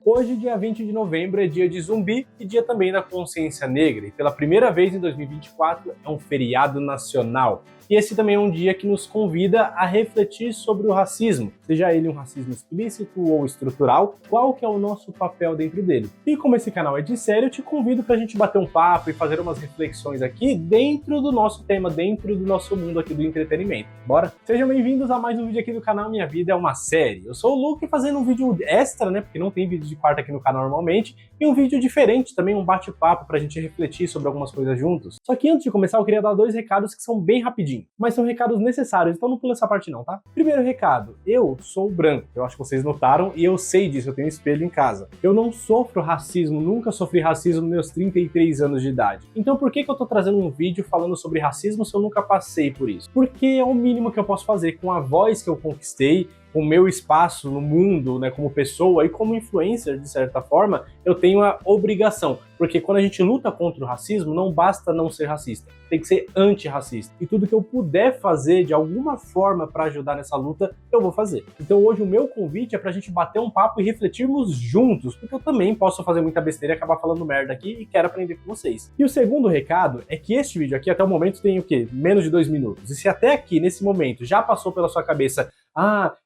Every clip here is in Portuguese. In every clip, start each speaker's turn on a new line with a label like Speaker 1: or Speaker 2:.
Speaker 1: Hoje, dia 20 de novembro, é dia de zumbi e dia também da consciência negra. E pela primeira vez em 2024 é um feriado nacional. E esse também é um dia que nos convida a refletir sobre o racismo, seja ele um racismo explícito ou estrutural, qual que é o nosso papel dentro dele. E como esse canal é de série, eu te convido para a gente bater um papo e fazer umas reflexões aqui dentro do nosso tema, dentro do nosso mundo aqui do entretenimento. Bora? Sejam bem-vindos a mais um vídeo aqui do canal Minha Vida é uma Série. Eu sou o Luke fazendo um vídeo extra, né, porque não tem vídeo de quarta aqui no canal normalmente, e um vídeo diferente também, um bate-papo pra gente refletir sobre algumas coisas juntos. Só que antes de começar eu queria dar dois recados que são bem rapidinho, mas são recados necessários, então não pula essa parte não, tá? Primeiro recado, eu sou branco, eu acho que vocês notaram e eu sei disso, eu tenho um espelho em casa. Eu não sofro racismo, nunca sofri racismo nos meus 33 anos de idade. Então por que eu tô trazendo um vídeo falando sobre racismo se eu nunca passei por isso? Porque é o mínimo que eu posso fazer com a voz que eu conquistei, o meu espaço no mundo, né, como pessoa e como influencer, de certa forma, eu tenho a obrigação. Porque quando a gente luta contra o racismo, não basta não ser racista, tem que ser antirracista. E tudo que eu puder fazer de alguma forma para ajudar nessa luta, eu vou fazer. Então hoje o meu convite é pra gente bater um papo e refletirmos juntos, porque eu também posso fazer muita besteira e acabar falando merda aqui e quero aprender com vocês. E o segundo recado é que este vídeo aqui até o momento tem o quê? Menos de 2 minutos. E se até aqui, nesse momento, já passou pela sua cabeça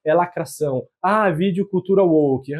Speaker 1: é lacração, vídeo cultura woke,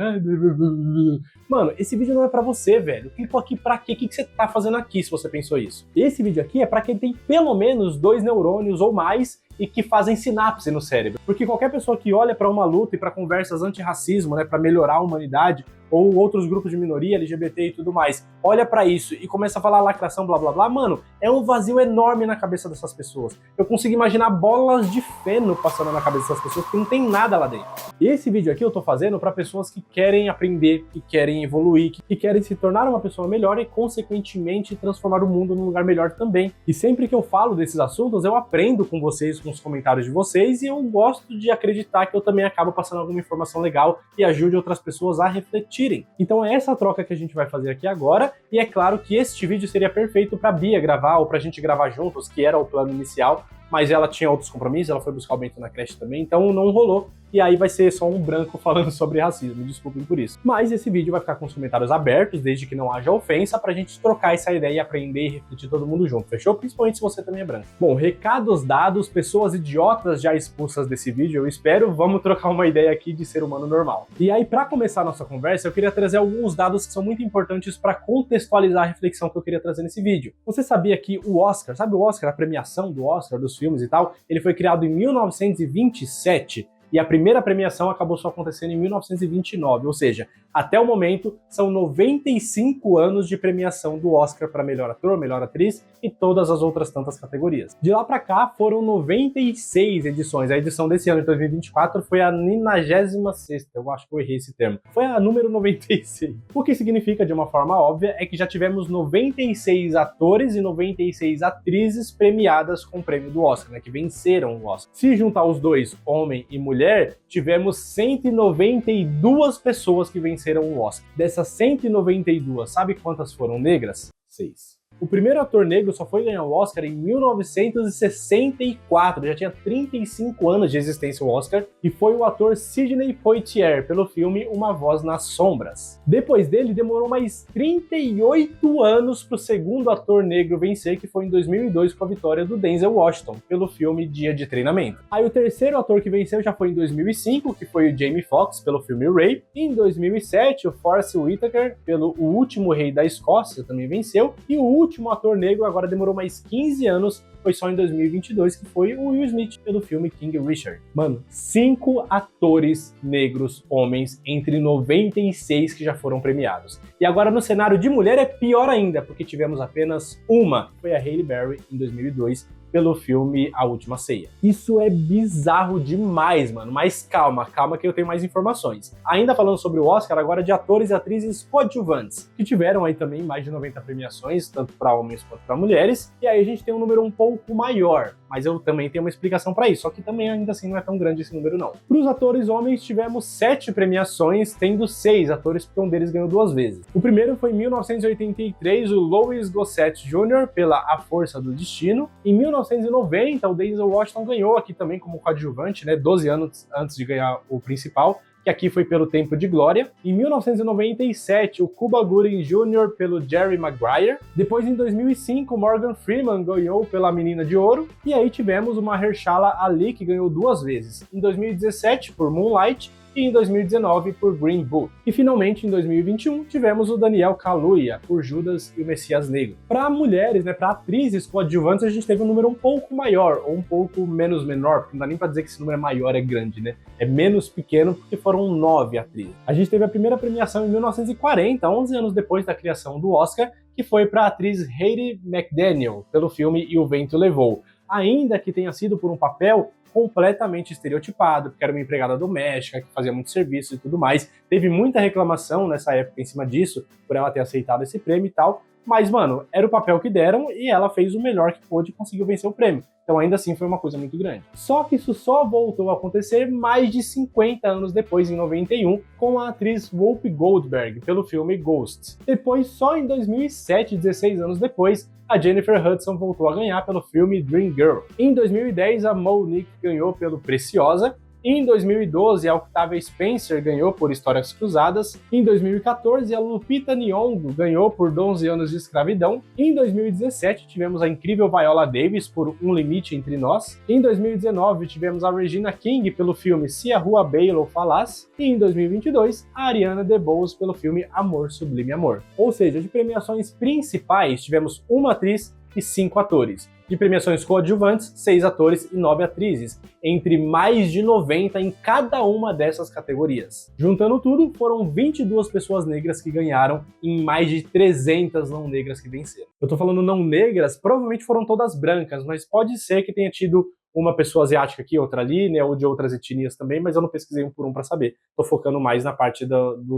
Speaker 1: mano, esse vídeo não é pra você, velho. Clicou aqui pra quê? O que você tá fazendo aqui se você pensou isso? Esse vídeo aqui é pra quem tem pelo menos 2 neurônios ou mais e que fazem sinapse no cérebro. Porque qualquer pessoa que olha pra uma luta e pra conversas antirracismo, né, pra melhorar a humanidade, ou outros grupos de minoria, LGBT e tudo mais, olha pra isso e começa a falar lacração, blá blá blá, mano, é um vazio enorme na cabeça dessas pessoas. Eu consigo imaginar bolas de feno passando na cabeça dessas pessoas, porque não tem nada lá dentro. E esse vídeo aqui eu tô fazendo pra pessoas que querem aprender, que querem evoluir, que querem se tornar uma pessoa melhor e, consequentemente, transformar o mundo num lugar melhor também. E sempre que eu falo desses assuntos, eu aprendo com vocês, com os comentários de vocês, e eu gosto de acreditar que eu também acabo passando alguma informação legal e ajude outras pessoas a refletir. Então é essa troca que a gente vai fazer aqui agora, e é claro que este vídeo seria perfeito para Bia gravar, ou pra gente gravar juntos, que era o plano inicial, mas ela tinha outros compromissos, ela foi buscar o Bento na creche também, então não rolou. E aí vai ser só um branco falando sobre racismo, desculpem por isso. Mas esse vídeo vai ficar com os comentários abertos, desde que não haja ofensa, pra gente trocar essa ideia e aprender e refletir todo mundo junto, fechou? Principalmente se você também é branco. Bom, recados dados, pessoas idiotas já expulsas desse vídeo, eu espero, vamos trocar uma ideia aqui de ser humano normal. E aí, pra começar a nossa conversa, eu queria trazer alguns dados que são muito importantes pra contextualizar a reflexão que eu queria trazer nesse vídeo. Você sabia que o Oscar, sabe o Oscar, a premiação do Oscar, dos filmes e tal, ele foi criado em 1927, e a primeira premiação acabou só acontecendo em 1929, ou seja, até o momento são 95 anos de premiação do Oscar para melhor ator, melhor atriz e todas as outras tantas categorias. De lá para cá foram 96 edições, a edição desse ano de 2024 foi a 96ª, eu acho que eu errei esse termo, foi a número 96. O que significa, de uma forma óbvia, é que já tivemos 96 atores e 96 atrizes premiadas com o prêmio do Oscar, né, que venceram o Oscar. Se juntar os dois, homem e mulher, tivemos 192 pessoas que venceram o Oscar. Dessas 192, sabe quantas foram negras? 6. O primeiro ator negro só foi ganhar o Oscar em 1964, já tinha 35 anos de existência o Oscar, e foi o ator Sidney Poitier, pelo filme Uma Voz nas Sombras. Depois dele, demorou mais 38 anos para o segundo ator negro vencer, que foi em 2002 com a vitória do Denzel Washington, pelo filme Dia de Treinamento. Aí o terceiro ator que venceu já foi em 2005, que foi o Jamie Foxx, pelo filme Ray, e em 2007 o Forest Whitaker, pelo O Último Rei da Escócia, também venceu, e o último ator negro agora demorou mais 15 anos, foi só em 2022, que foi o Will Smith pelo filme King Richard. Mano, 5 atores negros homens entre 96 que já foram premiados. E agora no cenário de mulher é pior ainda, porque tivemos apenas uma, foi a Halle Berry em 2002, pelo filme A Última Ceia. Isso é bizarro demais, mano, mas calma que eu tenho mais informações. Ainda falando sobre o Oscar, agora de atores e atrizes coadjuvantes, que tiveram aí também mais de 90 premiações, tanto para homens quanto para mulheres, e aí a gente tem um número um pouco maior, mas eu também tenho uma explicação para isso, só que também ainda assim não é tão grande esse número não. Para os atores homens tivemos 7 premiações, tendo 6 atores, porque um deles ganhou 2 vezes. O primeiro foi em 1983, o Louis Gossett Jr. pela A Força do Destino. Em 1990, o Denzel Washington ganhou aqui também como coadjuvante, né, 12 anos antes de ganhar o principal, que aqui foi pelo Tempo de Glória. Em 1997, o Cuba Gooding Jr. pelo Jerry Maguire. Depois, em 2005, Morgan Freeman ganhou pela Menina de Ouro. E aí tivemos o Mahershala Ali, que ganhou 2 vezes. Em 2017, por Moonlight. E em 2019 por Green Book. E finalmente em 2021 tivemos o Daniel Kaluuya por Judas e o Messias Negro. Para mulheres, para atrizes coadjuvantes, a gente teve um número um pouco maior ou um pouco menos menor, porque não dá nem para dizer que esse número é maior, é grande, É menos pequeno porque foram 9 atrizes. A gente teve a primeira premiação em 1940, 11 anos depois da criação do Oscar, que foi para a atriz Hattie McDaniel pelo filme E o Vento Levou. Ainda que tenha sido por um papel completamente estereotipado, porque era uma empregada doméstica, que fazia muito serviço e tudo mais. Teve muita reclamação nessa época em cima disso, por ela ter aceitado esse prêmio e tal, mas, mano, era o papel que deram e ela fez o melhor que pôde e conseguiu vencer o prêmio. Então, ainda assim, foi uma coisa muito grande. Só que isso só voltou a acontecer mais de 50 anos depois, em 91, com a atriz Whoopi Goldberg, pelo filme Ghost. Depois, só em 2007, 16 anos depois, a Jennifer Hudson voltou a ganhar pelo filme Dreamgirl. Em 2010, a Monique ganhou pelo Preciosa. Em 2012, a Octavia Spencer ganhou por Histórias Cruzadas. Em 2014, a Lupita Nyong'o ganhou por 11 Anos de Escravidão. Em 2017, tivemos a incrível Viola Davis por Um Limite Entre Nós. Em 2019, tivemos a Regina King pelo filme Se a Rua Baylow Falasse. E em 2022, a Ariana DeBose pelo filme Amor Sublime Amor. Ou seja, de premiações principais, tivemos uma atriz e 5 atores. De premiações coadjuvantes, 6 atores e 9 atrizes, entre mais de 90 em cada uma dessas categorias. Juntando tudo, foram 22 pessoas negras que ganharam em mais de 300 não negras que venceram. Eu tô falando não negras, provavelmente foram todas brancas, mas pode ser que tenha tido uma pessoa asiática aqui, outra ali, ou de outras etnias também, mas eu não pesquisei um por um para saber. Tô focando mais na parte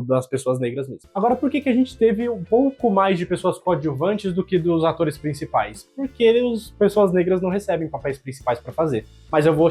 Speaker 1: das pessoas negras mesmo. Agora, por que a gente teve um pouco mais de pessoas coadjuvantes do que dos atores principais? Porque as pessoas negras não recebem papéis principais para fazer. Mas eu vou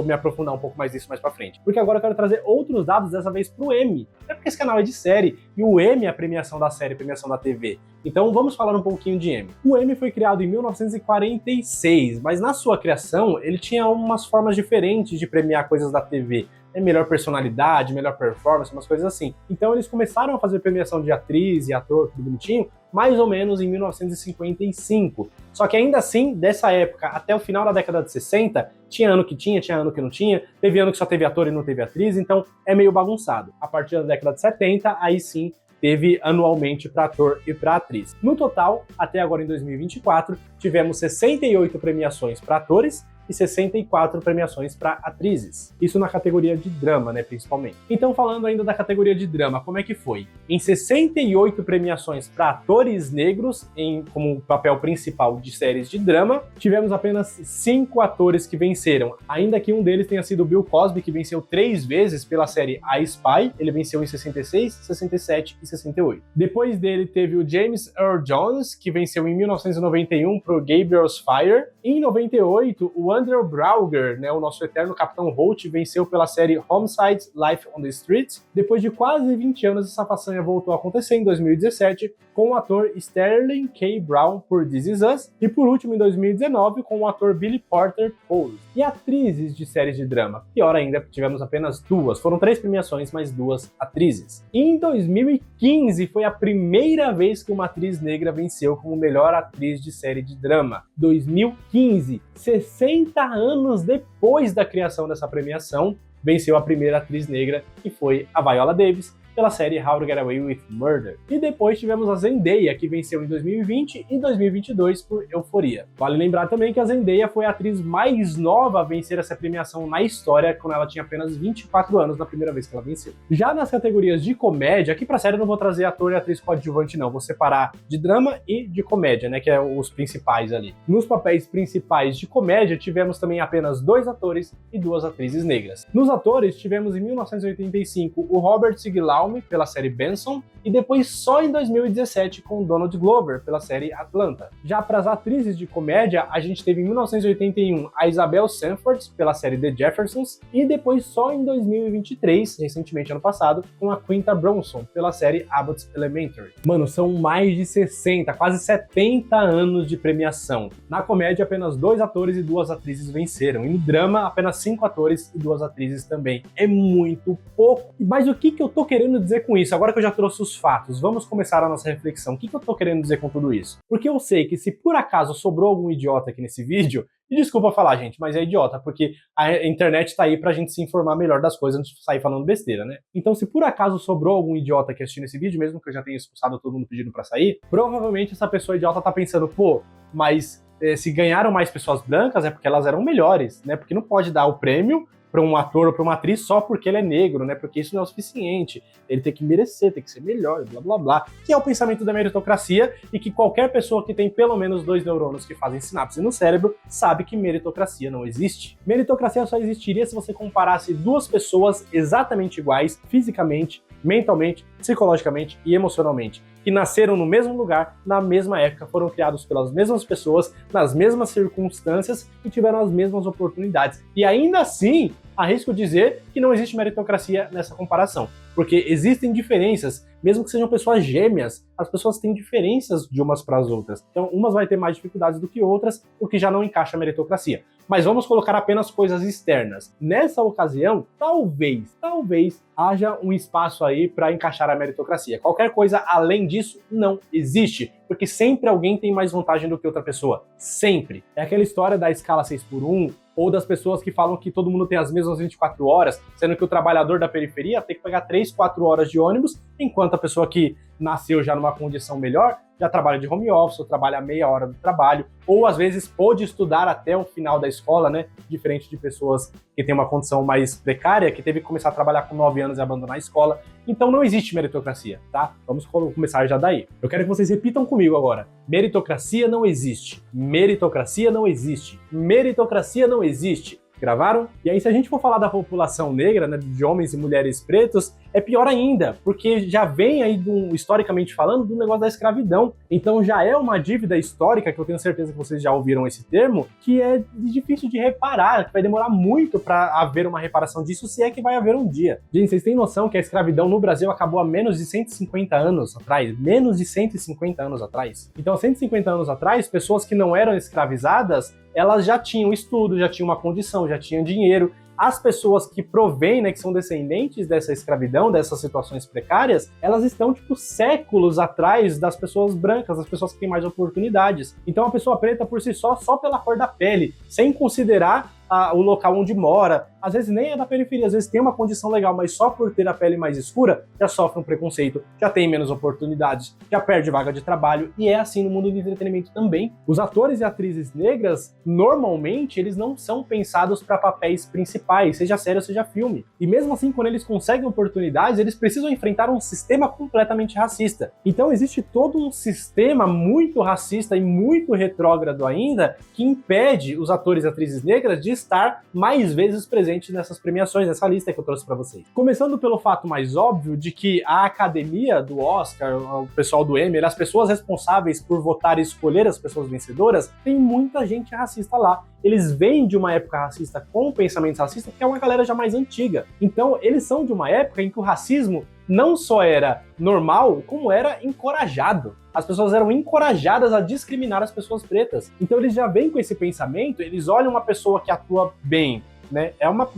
Speaker 1: me aprofundar um pouco mais nisso mais para frente. Porque agora eu quero trazer outros dados, dessa vez pro Emmy. É porque esse canal é de série, e o Emmy é a premiação da série, a premiação da TV. Então vamos falar um pouquinho de Emmy. O Emmy foi criado em 1946, mas na sua criação ele tinha umas formas diferentes de premiar coisas da TV. Melhor personalidade, melhor performance, umas coisas assim. Então eles começaram a fazer premiação de atriz e ator, tudo bonitinho, mais ou menos em 1955. Só que ainda assim, dessa época até o final da década de 60, tinha ano que tinha ano que não tinha, teve ano que só teve ator e não teve atriz, então é meio bagunçado. A partir da década de 70, aí sim, teve anualmente para ator e para atriz. No total, até agora em 2024, tivemos 68 premiações para atores e 64 premiações para atrizes. Isso na categoria de drama, principalmente. Então, falando ainda da categoria de drama, como é que foi? Em 68 premiações para atores negros, como papel principal de séries de drama, tivemos apenas 5 atores que venceram, ainda que um deles tenha sido Bill Cosby, que venceu 3 vezes pela série I Spy. Ele venceu em 66, 67 e 68. Depois dele teve o James Earl Jones, que venceu em 1991 por Gabriel's Fire. Em 98, o Andrew Brauger, o nosso eterno Capitão Holt, venceu pela série Homicide: Life on the Streets. Depois de quase 20 anos, essa façanha voltou a acontecer em 2017 com o ator Sterling K. Brown por This Is Us, e por último em 2019 com o ator Billy Porter Pose. E atrizes de séries de drama? Pior ainda, tivemos apenas 2. Foram 3 premiações, mas 2 atrizes. E em 2015 foi a primeira vez que uma atriz negra venceu como melhor atriz de série de drama. 2015, 60 anos depois da criação dessa premiação, venceu a primeira atriz negra, que foi a Viola Davis, pela série How to Get Away with Murder. E depois tivemos a Zendaya, que venceu em 2020 e 2022 por Euphoria. Vale lembrar também que a Zendaya foi a atriz mais nova a vencer essa premiação na história, quando ela tinha apenas 24 anos na primeira vez que ela venceu. Já nas categorias de comédia, aqui pra série eu não vou trazer ator e atriz coadjuvante não, vou separar de drama e de comédia, que é os principais ali. Nos papéis principais de comédia, tivemos também apenas 2 atores e 2 atrizes negras. Nos atores, tivemos em 1985 o Robert Siglau Realm, pela série Benson, e depois só em 2017 com Donald Glover, pela série Atlanta. Já para as atrizes de comédia, a gente teve em 1981 a Isabel Sanford, pela série The Jeffersons, e depois só em 2023, recentemente ano passado, com a Quinta Brunson, pela série Abbott Elementary. Mano, são mais de 60, quase 70 anos de premiação. Na comédia, apenas 2 atores e 2 atrizes venceram, e no drama, apenas 5 atores e 2 atrizes também. É muito pouco. Mas o que eu tô querendo dizer com isso? Agora que eu já trouxe os fatos, vamos começar a nossa reflexão. O que eu tô querendo dizer com tudo isso? Porque eu sei que se por acaso sobrou algum idiota aqui nesse vídeo, e desculpa falar, gente, mas é idiota, porque a internet tá aí pra gente se informar melhor das coisas antes de sair falando besteira, né? Então, se por acaso sobrou algum idiota aqui assistindo esse vídeo, mesmo que eu já tenha expulsado todo mundo pedindo pra sair, provavelmente essa pessoa idiota tá pensando, pô, mas se ganharam mais pessoas brancas é porque elas eram melhores, né? Porque não pode dar o prêmio para um ator ou para uma atriz só porque ele é negro, né? Porque isso não é o suficiente. Ele tem que merecer, tem que ser melhor, blá blá blá. Que é o pensamento da meritocracia e que qualquer pessoa que tem pelo menos 2 neurônios que fazem sinapse no cérebro sabe que meritocracia não existe. Meritocracia só existiria se você comparasse 2 pessoas exatamente iguais, fisicamente, mentalmente, psicologicamente e emocionalmente, que nasceram no mesmo lugar, na mesma época, foram criados pelas mesmas pessoas, nas mesmas circunstâncias e tiveram as mesmas oportunidades. E ainda assim, arrisco dizer que não existe meritocracia nessa comparação, porque existem diferenças, mesmo que sejam pessoas gêmeas, as pessoas têm diferenças de umas para as outras. Então, umas vai ter mais dificuldades do que outras, o que já não encaixa a meritocracia. Mas vamos colocar apenas coisas externas. Nessa ocasião, talvez haja um espaço aí para encaixar a meritocracia. Qualquer coisa além disso não existe, porque sempre alguém tem mais vantagem do que outra pessoa. Sempre. É aquela história da escala 6x1, ou das pessoas que falam que todo mundo tem as mesmas 24 horas, sendo que o trabalhador da periferia tem que pegar 3, 4 horas de ônibus, enquanto a pessoa que nasceu já numa condição melhor já trabalha de home office, ou trabalha meia hora do trabalho, ou às vezes pôde estudar até o final da escola, né? Diferente de pessoas que têm uma condição mais precária, que teve que começar a trabalhar com 9 anos e abandonar a escola. Então não existe meritocracia, tá? Vamos começar já daí. Eu quero que vocês repitam comigo agora. Meritocracia não existe. Meritocracia não existe. Meritocracia não existe. Gravaram? E aí, se a gente for falar da população negra, né, de homens e mulheres pretos, é pior ainda, porque já vem aí, historicamente falando, do negócio da escravidão. Então já é uma dívida histórica, que eu tenho certeza que vocês já ouviram esse termo, que é difícil de reparar, que vai demorar muito para haver uma reparação disso, se é que vai haver um dia. Gente, vocês têm noção que a escravidão no Brasil acabou há menos de 150 anos atrás? Menos de 150 anos atrás. Então, 150 anos atrás, pessoas que não eram escravizadas, elas já tinham estudo, já tinham uma condição, já tinham dinheiro. As pessoas que provêm, né, que são descendentes dessa escravidão, dessas situações precárias, elas estão, tipo, séculos atrás das pessoas brancas, das pessoas que têm mais oportunidades. Então a pessoa preta por si só pela cor da pele, sem considerar o local onde mora, às vezes nem é da periferia, às vezes tem uma condição legal, mas só por ter a pele mais escura, já sofre um preconceito, já tem menos oportunidades, já perde vaga de trabalho, e é assim no mundo do entretenimento também. Os atores e atrizes negras, normalmente, eles não são pensados para papéis principais, seja série ou seja filme. E mesmo assim, quando eles conseguem oportunidades, eles precisam enfrentar um sistema completamente racista. Então existe todo um sistema muito racista e muito retrógrado ainda, que impede os atores e atrizes negras de estar mais vezes presentes nessas premiações, nessa lista que eu trouxe para vocês. Começando pelo fato mais óbvio de que a academia do Oscar, o pessoal do Emmy, as pessoas responsáveis por votar e escolher as pessoas vencedoras, tem muita gente racista lá. Eles vêm de uma época racista com pensamentos racistas, que é uma galera já mais antiga. Então, eles são de uma época em que o racismo não só era normal, como era encorajado. As pessoas eram encorajadas a discriminar as pessoas pretas. Então eles já vêm com esse pensamento, eles olham uma pessoa que atua bem, né? É uma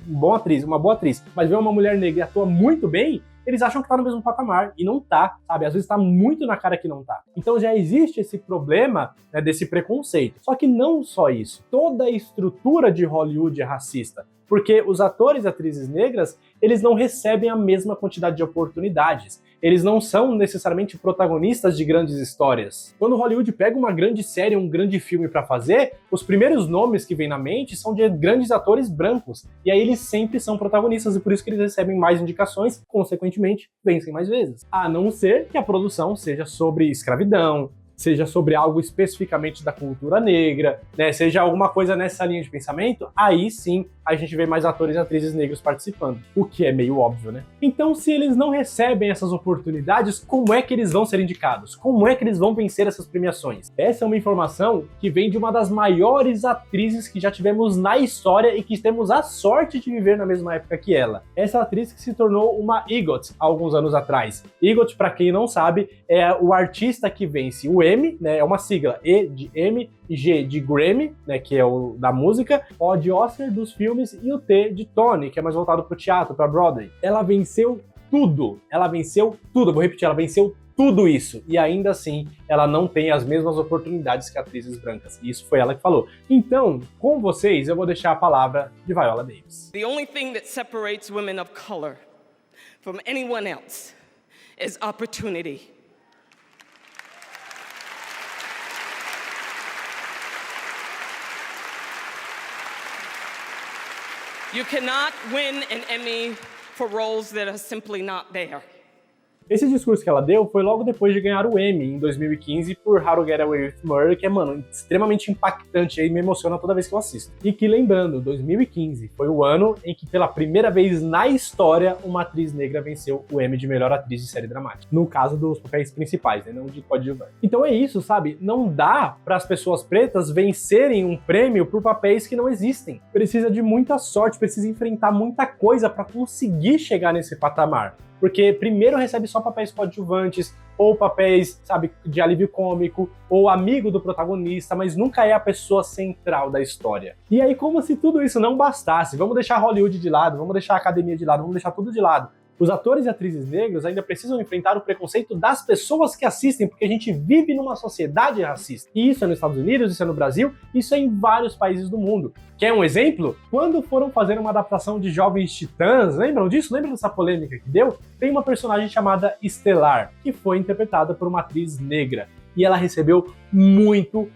Speaker 1: boa atriz, mas vê uma mulher negra e atua muito bem, eles acham que tá no mesmo patamar, e não tá, sabe? Às vezes tá muito na cara que não tá. Então já existe esse problema, né, desse preconceito. Só que não só isso. Toda a estrutura de Hollywood é racista. Porque os atores e atrizes negras, eles não recebem a mesma quantidade de oportunidades. Eles não são necessariamente protagonistas de grandes histórias. Quando Hollywood pega uma grande série, um grande filme para fazer, os primeiros nomes que vêm na mente são de grandes atores brancos. E aí eles sempre são protagonistas, e por isso que eles recebem mais indicações, consequentemente, vencem mais vezes. A não ser que a produção seja sobre escravidão, seja sobre algo especificamente da cultura negra, né, seja alguma coisa nessa linha de pensamento, aí sim a gente vê mais atores e atrizes negros participando, o que é meio óbvio, né? Então, se eles não recebem essas oportunidades, como é que eles vão ser indicados? Como é que eles vão vencer essas premiações? Essa é uma informação que vem de uma das maiores atrizes que já tivemos na história e que temos a sorte de viver na mesma época que ela. Essa atriz que se tornou uma EGOT há alguns anos atrás. EGOT, para quem não sabe, é o artista que vence o Emmy, né? É uma sigla, E de Emmy, G de Grammy, né, que é o da música, O de Oscar dos filmes e o T de Tony, que é mais voltado pro teatro, pra Broadway. Ela venceu tudo, eu vou repetir, ela venceu tudo isso, e ainda assim ela não tem as mesmas oportunidades que atrizes brancas, e isso foi ela que falou. Então, com vocês, eu vou deixar a palavra de Viola Davis.
Speaker 2: The only thing that separates women of color from anyone else is opportunity. You cannot win an Emmy for roles that are simply not there.
Speaker 1: Esse discurso que ela deu foi logo depois de ganhar o Emmy, em 2015, por How to Get Away with Murder, que é, mano, extremamente impactante e me emociona toda vez que eu assisto. E que, lembrando, 2015 foi o ano em que, pela primeira vez na história, uma atriz negra venceu o Emmy de melhor atriz de série dramática. No caso dos papéis principais, né, não de coadjuvante. Então é isso, sabe? Não dá para as pessoas pretas vencerem um prêmio por papéis que não existem. Precisa de muita sorte, precisa enfrentar muita coisa para conseguir chegar nesse patamar. Porque primeiro recebe só papéis coadjuvantes, ou papéis, sabe, de alívio cômico, ou amigo do protagonista, mas nunca é a pessoa central da história. E aí, como se tudo isso não bastasse, vamos deixar Hollywood de lado, vamos deixar a academia de lado, vamos deixar tudo de lado. Os atores e atrizes negros ainda precisam enfrentar o preconceito das pessoas que assistem, porque a gente vive numa sociedade racista. E isso é nos Estados Unidos, isso é no Brasil, isso é em vários países do mundo. Quer um exemplo? Quando foram fazer uma adaptação de Jovens Titãs, lembram disso? Lembram dessa polêmica que deu? Tem uma personagem chamada Estelar, que foi interpretada por uma atriz negra. E ela recebeu muito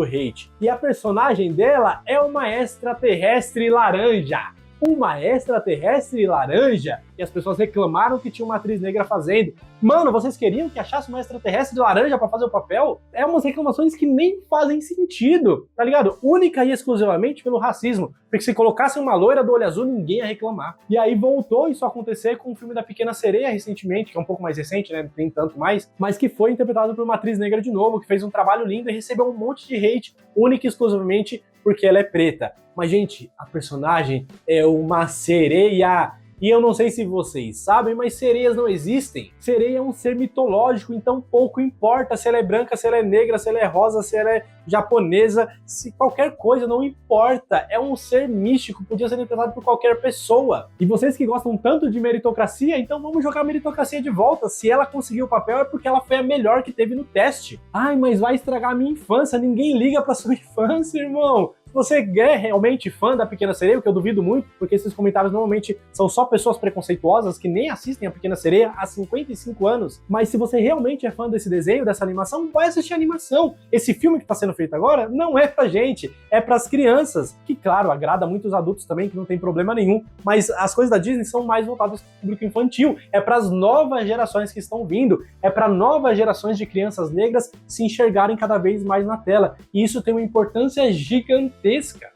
Speaker 1: hate. E a personagem dela é uma extraterrestre laranja. Uma extraterrestre laranja, e as pessoas reclamaram que tinha uma atriz negra fazendo. Mano, vocês queriam que achasse uma extraterrestre laranja pra fazer o papel? É umas reclamações que nem fazem sentido, tá ligado? Única e exclusivamente pelo racismo. Porque se colocasse uma loira do olho azul, ninguém ia reclamar. E aí voltou isso a acontecer com o filme da Pequena Sereia recentemente, que é um pouco mais recente, né? Não tem tanto mais, mas que foi interpretado por uma atriz negra de novo, que fez um trabalho lindo e recebeu um monte de hate, única e exclusivamente porque ela é preta. Mas, gente, a personagem é uma sereia. E eu não sei se vocês sabem, mas sereias não existem. Sereia é um ser mitológico, então pouco importa se ela é branca, se ela é negra, se ela é rosa, se ela é japonesa, se qualquer coisa, não importa. É um ser místico, podia ser interpretado por qualquer pessoa. E vocês que gostam tanto de meritocracia, então vamos jogar a meritocracia de volta. Se ela conseguiu o papel é porque ela foi a melhor que teve no teste. Ai, mas vai estragar a minha infância, ninguém liga pra sua infância, irmão. Se você é realmente fã da Pequena Sereia, o que eu duvido muito, porque esses comentários normalmente são só pessoas preconceituosas que nem assistem a Pequena Sereia há 55 anos. Mas se você realmente é fã desse desenho, dessa animação, vai assistir a animação. Esse filme que está sendo feito agora não é pra gente, é pras crianças, que claro, agrada muitos adultos também, que não tem problema nenhum, mas as coisas da Disney são mais voltadas para o público infantil, é pras novas gerações que estão vindo, é para novas gerações de crianças negras se enxergarem cada vez mais na tela, e isso tem uma importância gigantesca.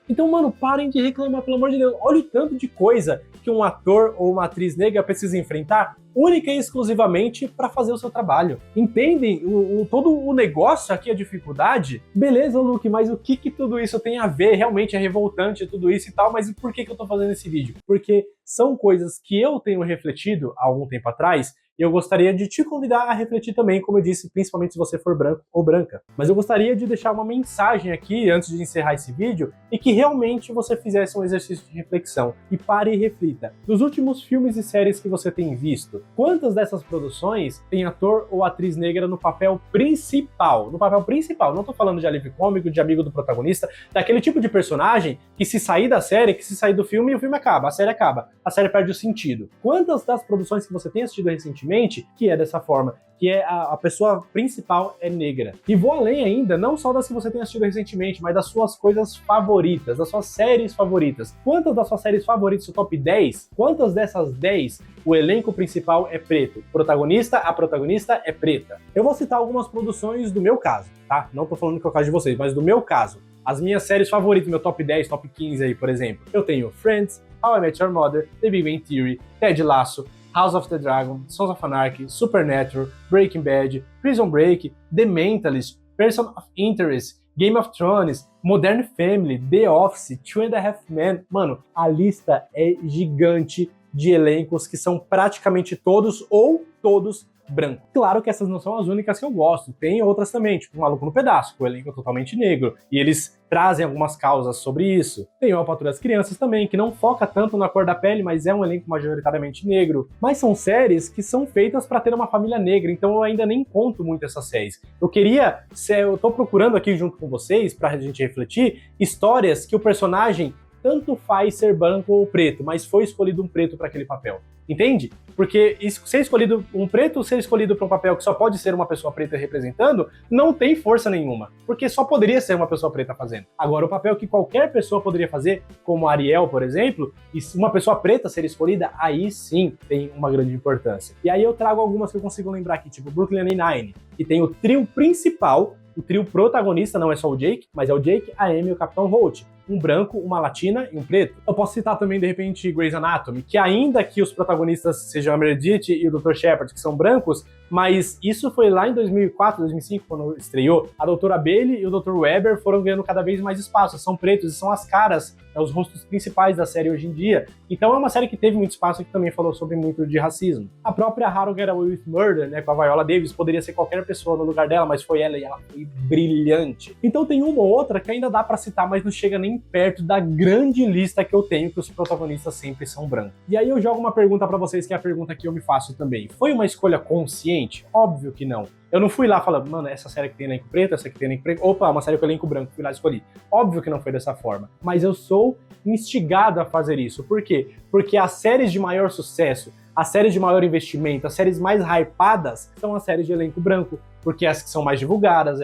Speaker 1: Então, mano, parem de reclamar, pelo amor de Deus. Olha o tanto de coisa que um ator ou uma atriz negra precisa enfrentar única e exclusivamente para fazer o seu trabalho. Entendem todo o negócio aqui, a dificuldade? Beleza, Luke, mas o que tudo isso tem a ver? Realmente é revoltante tudo isso e tal, mas por que eu tô fazendo esse vídeo? Porque são coisas que eu tenho refletido há algum tempo atrás e eu gostaria de te convidar a refletir também, como eu disse, principalmente se você for branco ou branca. Mas eu gostaria de deixar uma mensagem aqui, antes de encerrar esse vídeo, e que realmente você fizesse um exercício de reflexão. E pare e reflita. Dos últimos filmes e séries que você tem visto, quantas dessas produções tem ator ou atriz negra no papel principal? No papel principal, não tô falando de alívio cômico, de amigo do protagonista, daquele tipo de personagem que se sair da série, que se sair do filme, o filme acaba, a série perde o sentido. Quantas das produções que você tem assistido recentemente que é dessa forma, que é a pessoa principal é negra? E vou além ainda, não só das que você tem assistido recentemente, mas das suas coisas favoritas, das suas séries favoritas. Quantas das suas séries favoritas, o top 10, quantas dessas 10 o elenco principal é preto? A protagonista é preta. Eu vou citar algumas produções do meu caso, tá? Não tô falando que é o caso de vocês, mas do meu caso. as minhas séries favoritas, meu top 10, top 15 aí, por exemplo. Eu tenho Friends, How I Met Your Mother, The Big Bang Theory, Ted Lasso, House of the Dragon, Sons of Anarchy, Supernatural, Breaking Bad, Prison Break, The Mentalist, Person of Interest, Game of Thrones, Modern Family, The Office, Two and a Half Men. Mano, a lista é gigante de elencos que são praticamente todos ou todos branco. Claro que essas não são as únicas que eu gosto, tem outras também, tipo Maluco no Pedaço, que o elenco é totalmente negro, e eles trazem algumas causas sobre isso. Tem o Patrulha das Crianças também, que não foca tanto na cor da pele, mas é um elenco majoritariamente negro. Mas são séries que são feitas para ter uma família negra, então eu ainda nem conto muito essas séries. Eu tô procurando aqui junto com vocês, pra gente refletir, histórias que o personagem tanto faz ser branco ou preto, mas foi escolhido um preto para aquele papel. Entende? Porque ser escolhido um preto ou ser escolhido para um papel que só pode ser uma pessoa preta representando, não tem força nenhuma. Porque só poderia ser uma pessoa preta fazendo. Agora, o papel que qualquer pessoa poderia fazer, como a Ariel, por exemplo, e uma pessoa preta ser escolhida, aí sim tem uma grande importância. E aí eu trago algumas que eu consigo lembrar aqui, tipo Brooklyn Nine-Nine, que tem o trio principal, o trio protagonista não é só o Jake, mas é o Jake, a Amy e o Capitão Holt. Um branco, uma latina e um preto. Eu posso citar também, de repente, Grey's Anatomy, que ainda que os protagonistas sejam a Meredith e o Dr. Shepard, que são brancos, mas isso foi lá em 2004, 2005, quando estreou. A Doutora Bailey e o Dr. Weber foram ganhando cada vez mais espaço. São pretos e são as caras, os rostos principais da série hoje em dia. Então é uma série que teve muito espaço e que também falou sobre muito de racismo. A própria How to Get Away with Murder, né, com a Viola Davis, poderia ser qualquer pessoa no lugar dela, mas foi ela e ela foi brilhante. Então tem uma ou outra que ainda dá pra citar, mas não chega nem perto da grande lista que eu tenho, que os protagonistas sempre são brancos. E aí eu jogo uma pergunta pra vocês, que é a pergunta que eu me faço também. Foi uma escolha consciente? Óbvio que não. Eu não fui lá falando, mano, essa série que tem elenco preto, essa que tem elenco preto, opa, uma série com elenco branco, fui lá e escolhi. Óbvio que não foi dessa forma. Mas eu sou instigado a fazer isso. Por quê? Porque as séries de maior sucesso, as séries de maior investimento, as séries mais hypadas são as séries de elenco branco, porque as que são mais divulgadas,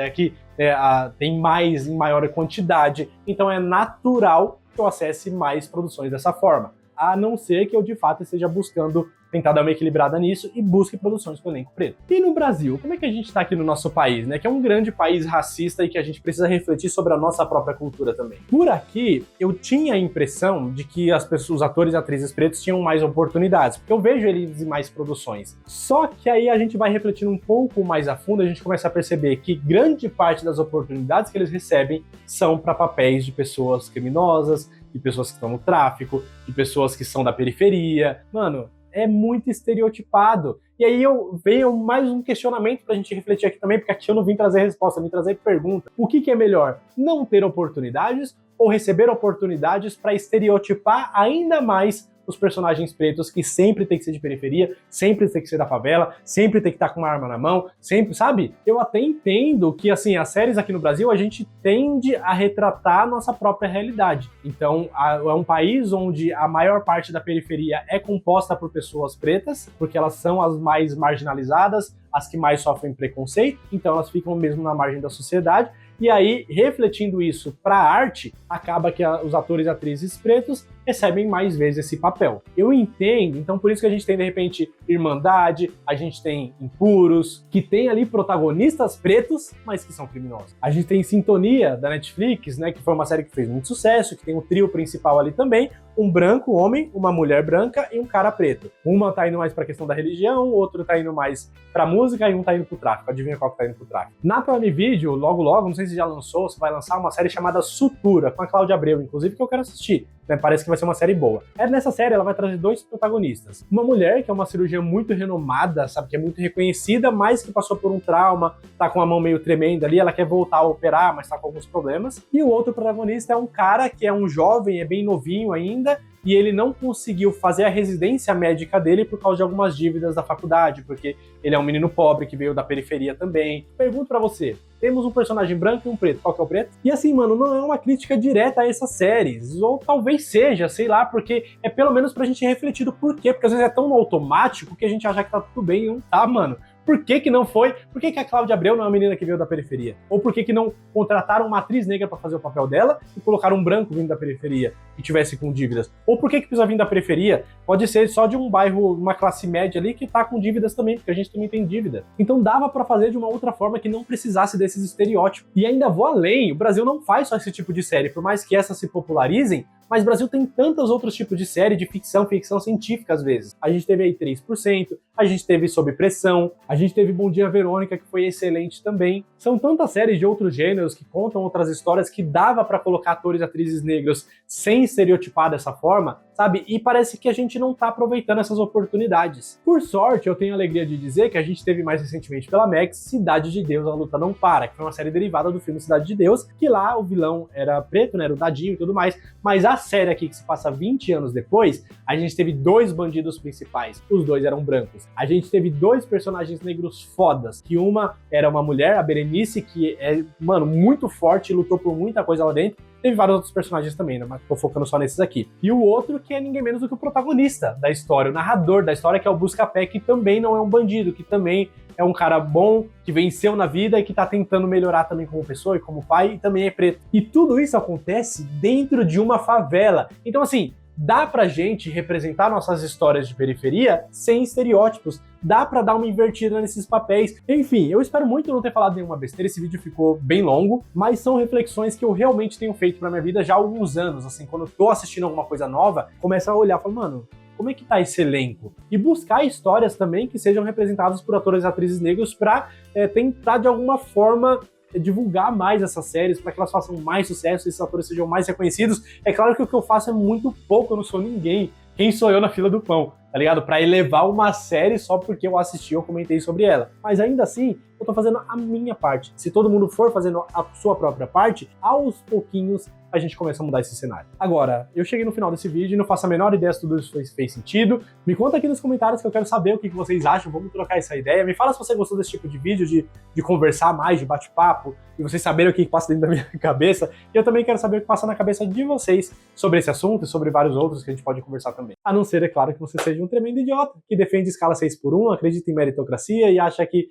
Speaker 1: tem mais em maior quantidade, então é natural que eu acesse mais produções dessa forma, a não ser que eu de fato esteja buscando tentar dar uma equilibrada nisso e busque produções com elenco preto. E no Brasil, como é que a gente tá aqui no nosso país, né? Que é um grande país racista e que a gente precisa refletir sobre a nossa própria cultura também. Por aqui, eu tinha a impressão de que os atores e atrizes pretos tinham mais oportunidades, porque eu vejo eles em mais produções. Só que aí a gente vai refletindo um pouco mais a fundo, a gente começa a perceber que grande parte das oportunidades que eles recebem são para papéis de pessoas criminosas, de pessoas que estão no tráfico, de pessoas que são da periferia. Mano, é muito estereotipado. E aí veio mais um questionamento pra gente refletir aqui também, porque aqui eu não vim trazer resposta, eu vim trazer pergunta. O que é melhor? Não ter oportunidades ou receber oportunidades para estereotipar ainda mais os personagens pretos, que sempre tem que ser de periferia, sempre tem que ser da favela, sempre tem que estar com uma arma na mão, sempre, sabe? Eu até entendo que, assim, as séries aqui no Brasil, a gente tende a retratar a nossa própria realidade. Então, é um país onde a maior parte da periferia é composta por pessoas pretas, porque elas são as mais marginalizadas, as que mais sofrem preconceito, então elas ficam mesmo na margem da sociedade. E aí, refletindo isso para a arte, acaba que os atores e atrizes pretos recebem mais vezes esse papel. Eu entendo, então por isso que a gente tem, de repente, Irmandade, a gente tem Impuros, que tem ali protagonistas pretos, mas que são criminosos. A gente tem Sintonia, da Netflix, né, que foi uma série que fez muito sucesso, que tem um trio principal ali também, um branco homem, uma mulher branca e um cara preto. Uma tá indo mais pra questão da religião, o outro tá indo mais pra música e um tá indo pro tráfico. Adivinha qual que tá indo pro tráfico? Na Prime Video, logo, não sei se já lançou, se vai lançar uma série chamada Sutura, com a Cláudia Abreu, inclusive, que eu quero assistir. Parece que vai ser uma série boa. Nessa série, ela vai trazer dois protagonistas. Uma mulher, que é uma cirurgiã muito renomada, sabe, que é muito reconhecida, mas que passou por um trauma, tá com a mão meio tremenda ali, ela quer voltar a operar, mas tá com alguns problemas. E o outro protagonista é um cara que é um jovem, é bem novinho ainda, e ele não conseguiu fazer a residência médica dele por causa de algumas dívidas da faculdade, porque ele é um menino pobre que veio da periferia também. Pergunto pra você, temos um personagem branco e um preto, qual que é o preto? E assim, mano, não é uma crítica direta a essas séries, ou talvez seja, sei lá, porque é pelo menos pra gente refletir do porquê, porque às vezes é tão no automático que a gente acha que tá tudo bem e não tá, mano. Por que que não foi? Por que que a Cláudia Abreu não é uma menina que veio da periferia? Ou por que que não contrataram uma atriz negra para fazer o papel dela e colocaram um branco vindo da periferia e tivesse com dívidas? Ou por que que precisa vir da periferia? Pode ser só de um bairro, uma classe média ali que tá com dívidas também, porque a gente também tem dívida. Então dava para fazer de uma outra forma que não precisasse desses estereótipos. E ainda vou além, o Brasil não faz só esse tipo de série, por mais que essas se popularizem, mas o Brasil tem tantos outros tipos de série, de ficção científica às vezes. A gente teve aí 3%, a gente teve Sob Pressão, a gente teve Bom Dia Verônica, que foi excelente também. São tantas séries de outros gêneros que contam outras histórias que dava pra colocar atores e atrizes negros sem estereotipar dessa forma, sabe? E parece que a gente não tá aproveitando essas oportunidades. Por sorte, eu tenho a alegria de dizer que a gente teve mais recentemente pela Max Cidade de Deus, A Luta Não Para, que foi uma série derivada do filme Cidade de Deus, que lá o vilão era preto, né, era o Dadinho e tudo mais, mas a série aqui que se passa 20 anos depois, a gente teve 2 bandidos principais, os 2 eram brancos. A gente teve 2 personagens negros fodas, que uma era uma mulher, a Berenice, que é, mano, muito forte, lutou por muita coisa lá dentro. Teve vários outros personagens também, né, mas tô focando só nesses aqui. E o outro que é ninguém menos do que o protagonista da história, o narrador da história, que é o Buscapé, que também não é um bandido, que também é um cara bom, que venceu na vida e que tá tentando melhorar também como pessoa e como pai, e também é preto. E tudo isso acontece dentro de uma favela. Então, assim, dá pra gente representar nossas histórias de periferia sem estereótipos. Dá pra dar uma invertida nesses papéis. Enfim, eu espero muito não ter falado nenhuma besteira, esse vídeo ficou bem longo, mas são reflexões que eu realmente tenho feito pra minha vida já há alguns anos, assim, quando eu tô assistindo alguma coisa nova, começo a olhar e falo, mano, como é que tá esse elenco? E buscar histórias também que sejam representadas por atores e atrizes negros pra tentar, de alguma forma, divulgar mais essas séries, para que elas façam mais sucesso e esses atores sejam mais reconhecidos. É claro que o que eu faço é muito pouco, eu não sou ninguém. Quem sou eu na fila do pão, tá ligado? Pra elevar uma série só porque eu assisti ou comentei sobre ela. Mas ainda assim, eu tô fazendo a minha parte. Se todo mundo for fazendo a sua própria parte, aos pouquinhos a gente começa a mudar esse cenário. Agora, eu cheguei no final desse vídeo e não faço a menor ideia se tudo isso fez sentido. Me conta aqui nos comentários que eu quero saber o que vocês acham, vamos trocar essa ideia. Me fala se você gostou desse tipo de vídeo, de conversar mais, de bate-papo, e vocês saberem o que passa dentro da minha cabeça. E eu também quero saber o que passa na cabeça de vocês sobre esse assunto e sobre vários outros que a gente pode conversar também. A não ser, é claro, que você seja um tremendo idiota, que defende escala 6x1, acredita em meritocracia e acha que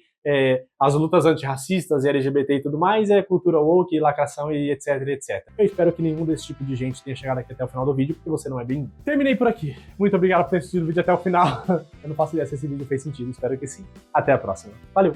Speaker 1: as lutas antirracistas e LGBT e tudo mais é cultura woke, lacração e etc, etc. Eu espero que nenhum desse tipo de gente tenha chegado aqui até o final do vídeo, porque você não é bem-vindo. Terminei por aqui. Muito obrigado por ter assistido o vídeo até o final. Eu não faço ideia se esse vídeo fez sentido, espero que sim. Até a próxima. Valeu!